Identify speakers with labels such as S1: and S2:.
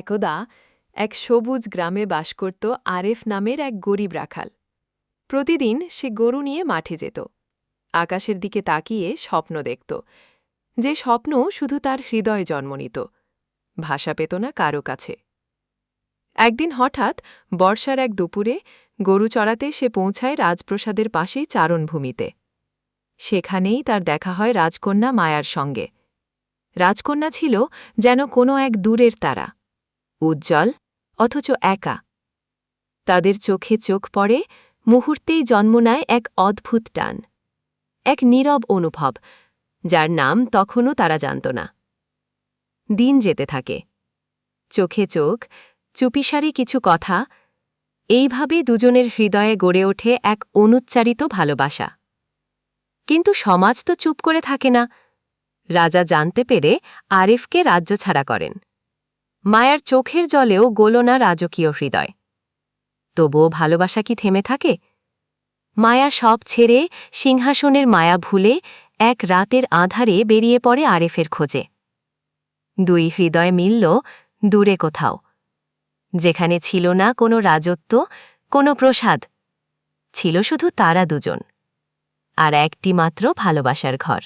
S1: একদা এক সবুজ গ্রামে বাস করত আরেফ নামের এক গরিব রাখাল। প্রতিদিন সে গরু নিয়ে মাঠে যেত, আকাশের দিকে তাকিয়ে স্বপ্ন দেখত, যে স্বপ্ন শুধু তার হৃদয়ে জন্ম নিত, ভাষা পেত না কারো কাছে। একদিন হঠাৎ বর্ষার এক দুপুরে গরু চড়াতে সে পৌঁছায় রাজপ্রসাদের পাশেই চারণভূমিতে। সেখানেই তার দেখা হয় রাজকন্যা মায়ার সঙ্গে। রাজকন্যা ছিল যেন কোনো এক দূরের তারা, উজ্জ্বল অথচ একা। তাদের চোখে চোখ পড়ে, মুহূর্তেই জন্ম নেয় এক অদ্ভুত টান, এক নীরব অনুভব, যার নাম তখনও তারা জানত না। দিন যেতে থাকে, চোখে চোখ, চুপিসারি কিছু কথা, এইভাবেই দুজনের হৃদয়ে গড়ে ওঠে এক অনুচ্চারিত ভালোবাসা। কিন্তু সমাজ তো চুপ করে থাকে না। রাজা জানতে পেরে আরেফকে রাজ্য ছাড়া করেন। মায়ার চোখের জলেও গল না রাজকীয় হৃদয়। তবুও ভালোবাসা কি থেমে থাকে? মায়া সব ছেড়ে, সিংহাসনের মায়া ভুলে এক রাতের আঁধারে বেরিয়ে পড়ে আরেফের খোঁজে। দুই হৃদয় মিলল দূরে কোথাও, যেখানে ছিল না কোনো রাজত্ব, কোনো প্রসাদ, ছিল শুধু তারা দুজন, আর একটি মাত্র ভালোবাসার ঘর।